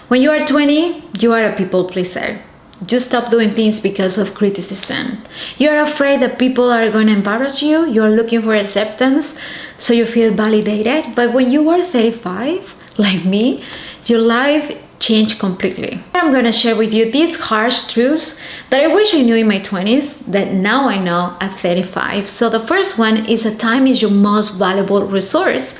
When you are 20, you are a people pleaser. You stop doing things because of criticism. You're afraid that people are going to embarrass you. You're looking for acceptance, so you feel validated. But when you are 35, like me, your life changed completely. I'm going to share with you these harsh truths that I wish I knew in my 20s that now I know at 35. So the first one is that time is your most valuable resource.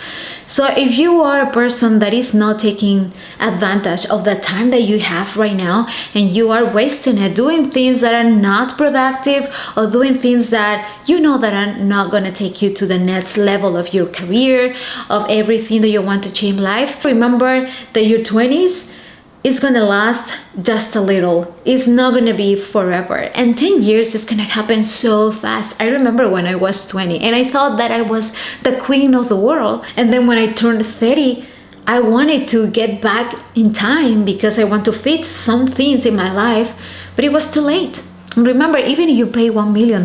So if you are a person that is not taking advantage of the time that you have right now and you are wasting it doing things that are not productive or doing things that you know that are not going to take you to the next level of your career, of everything that you want to change in life, remember that your 20s is going to last just a little. It's not going to be forever. And 10 years is going to happen so fast. I remember when I was 20 and I thought that I was the queen of the world. And then when I turned 30, I wanted to get back in time because I want to fix some things in my life, but it was too late. And remember, even if you pay $1 million,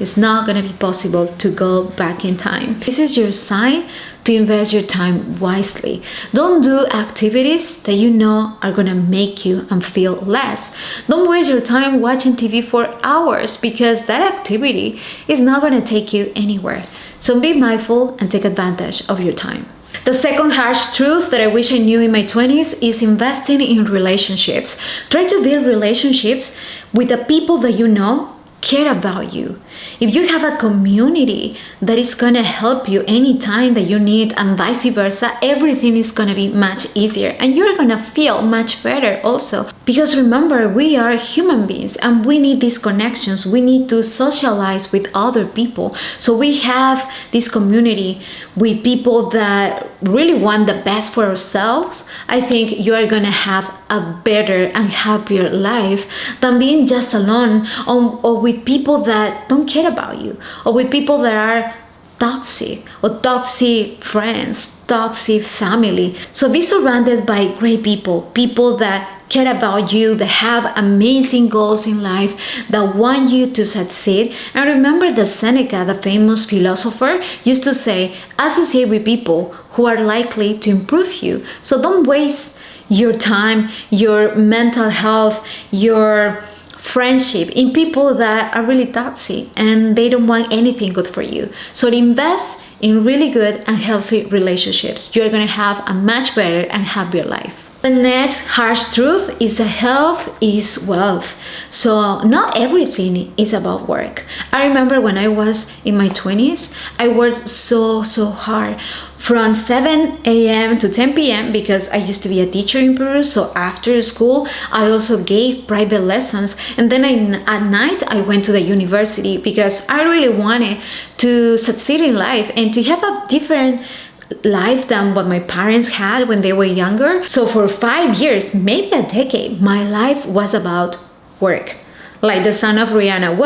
it's not going to be possible to go back in time. This is your sign to invest your time wisely. Don't do activities that you know are going to make you and feel less. Don't waste your time watching TV for hours because that activity is not going to take you anywhere. So be mindful and take advantage of your time. The second harsh truth that I wish I knew in my 20s is investing in relationships. Try to build relationships with the people that you know care about you. If you have a community that is going to help you anytime that you need and vice versa, everything is going to be much easier and you're going to feel much better also. Because remember, we are human beings and we need these connections. We need to socialize with other people. So we have this community with people that really want the best for ourselves. I think you are going to have a better and happier life than being just alone or with people that don't care about you or with people that are toxic or toxic friends, toxic family. So be surrounded by great people, people that care about you, that have amazing goals in life, that want you to succeed. And remember that Seneca, the famous philosopher, used to say, associate with people who are likely to improve you. So don't waste your time, your mental health, your friendship in people that are really toxic and they don't want anything good for you. So invest in really good and healthy relationships. You're going to have a much better and happier life. The next harsh truth is that health is wealth. So not everything is about work. I remember when I was in my 20s, I worked so hard from 7 a.m. to 10 p.m. because I used to be a teacher in Peru. So after school, I also gave private lessons. And then at night, I went to the university because I really wanted to succeed in life and to have a different life than what my parents had when they were younger. So for 5 years, maybe a decade, my life was about work. Like the song of Rihanna,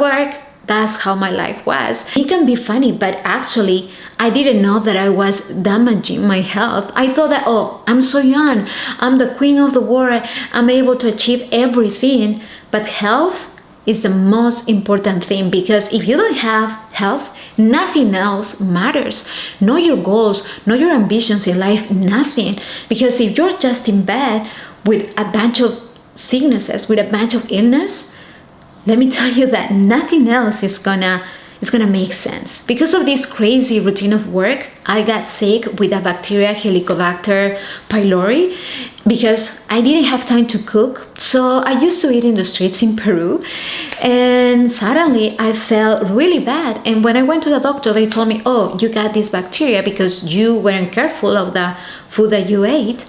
work. That's how my life was. It can be funny, but actually, I didn't know that I was damaging my health. I thought that, oh, I'm so young. I'm the queen of the world. I'm able to achieve everything. But health is the most important thing because if you don't have health, nothing else matters. Know your goals, know your ambitions in life, nothing. Because if you're just in bed with a bunch of sicknesses, with a bunch of illness, let me tell you that nothing else is gonna make sense. Because of this crazy routine of work, I got sick with a bacteria, Helicobacter pylori, because I didn't have time to cook. So I used to eat in the streets in Peru, and suddenly I felt really bad. And when I went to the doctor, they told me, oh, you got this bacteria because you weren't careful of the food that you ate.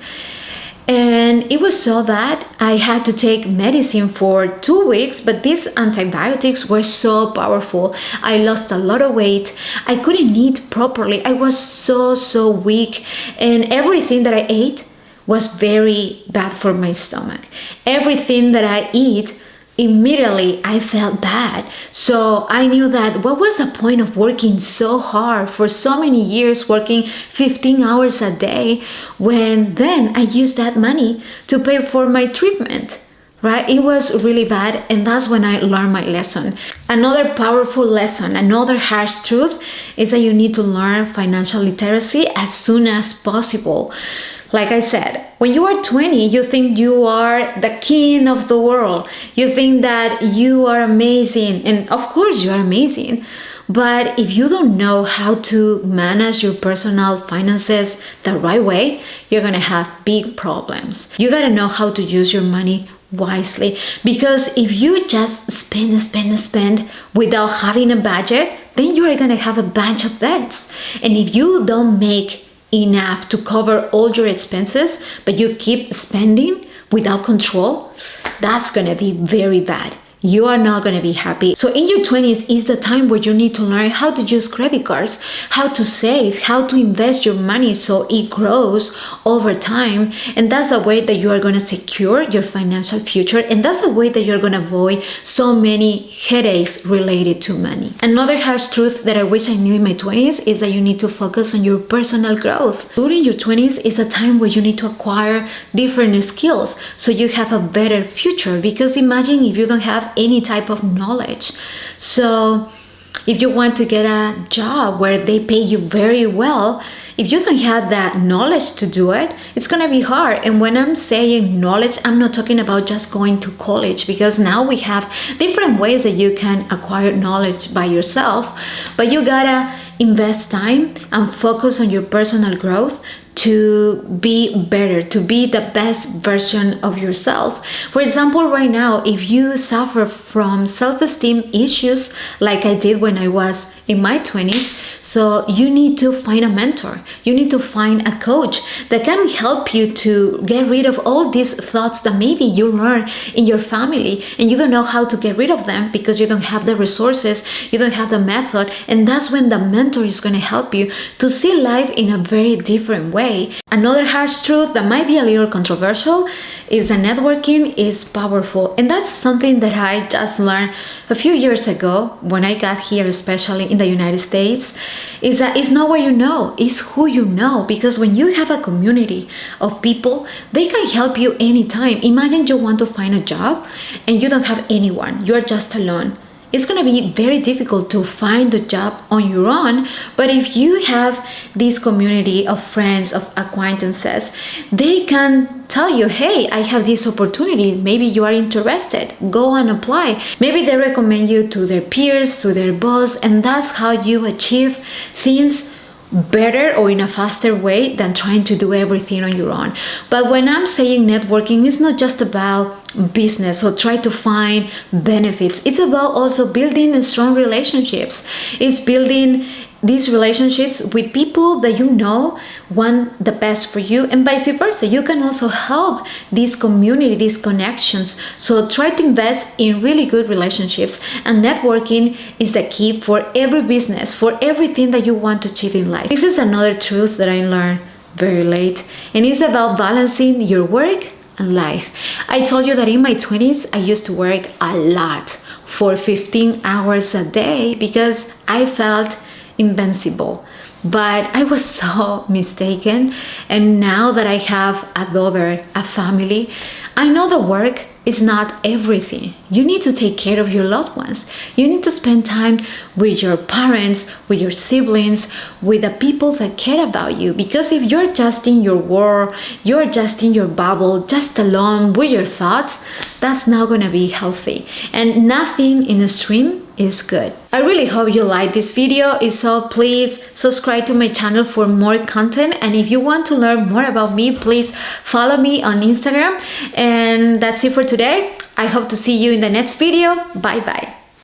And it was so bad, I had to take medicine for 2 weeks, but these antibiotics were so powerful. I lost a lot of weight. I couldn't eat properly. I was so weak. And everything that I ate was very bad for my stomach. Everything that I eat, immediately I felt bad. So I knew that what was the point of working so hard for so many years, working 15 hours a day, when then I used that money to pay for my treatment, right? It was really bad, and that's when I learned my lesson. Another powerful lesson, another harsh truth is that you need to learn financial literacy as soon as possible. Like I said, When you are 20, you think you are the king of the world. You think that you are amazing. And of course, you are amazing. But if you don't know how to manage your personal finances the right way, you're going to have big problems. You got to know how to use your money wisely, because if you just spend without having a budget, then you are going to have a bunch of debts. And if you don't make enough to cover all your expenses, but you keep spending without control, that's going to be very bad. You are not going to be happy. So in your 20s is the time where you need to learn how to use credit cards, how to save, how to invest your money so it grows over time. And that's a way that you are going to secure your financial future. And that's a way that you're going to avoid so many headaches related to money. Another harsh truth that I wish I knew in my 20s is that you need to focus on your personal growth. During your 20s is a time where you need to acquire different skills so you have a better future. Because imagine if you don't have any type of knowledge. So if you want to get a job where they pay you very well, if you don't have that knowledge to do it, it's going to be hard. And when I'm saying knowledge, I'm not talking about just going to college, because now we have different ways that you can acquire knowledge by yourself. But you gotta invest time and focus on your personal growth to be better, to be the best version of yourself. For example, right now, if you suffer from self-esteem issues like I did when I was in my 20s, so you need to find a mentor. You need to find a coach that can help you to get rid of all these thoughts that maybe you learn in your family and you don't know how to get rid of them because you don't have the resources, you don't have the method. And that's when the mentor is going to help you to see life in a very different way. Another harsh truth that might be a little controversial is that networking is powerful. And that's something that I just learned a few years ago when I got here, especially in the United States, is that it's not what you know, it's who you know. Because when you have a community of people, they can help you anytime. Imagine you want to find a job and you don't have anyone, you're just alone. It's going to be very difficult to find a job on your own. But if you have this community of friends, of acquaintances, they can tell you, hey, I have this opportunity. Maybe you are interested. Go and apply. Maybe they recommend you to their peers, to their boss, and that's how you achieve things better or in a faster way than trying to do everything on your own. But when I'm saying networking, it's not just about business or try to find benefits. It's about also building strong relationships. It's building these relationships with people that you know want the best for you, and vice versa. You can also help this community, these connections. So try to invest in really good relationships, and networking is the key for every business, for everything that you want to achieve in life. This is another truth that I learned very late, and it's about balancing your work and life. I told you that in my 20s, I used to work a lot, for 15 hours a day, because I felt invincible. But I was so mistaken. And now that I have a daughter, a family, I know the work is not everything. You need to take care of your loved ones. You need to spend time with your parents, with your siblings, with the people that care about you. Because if you're just in your world, you're just in your bubble, just alone with your thoughts, that's not gonna be healthy. And nothing in a stream is good. I really hope you like this video. If so, please subscribe to my channel for more content. And if you want to learn more about me, please follow me on Instagram. And that's it for today. I hope to see you in the next video. Bye bye.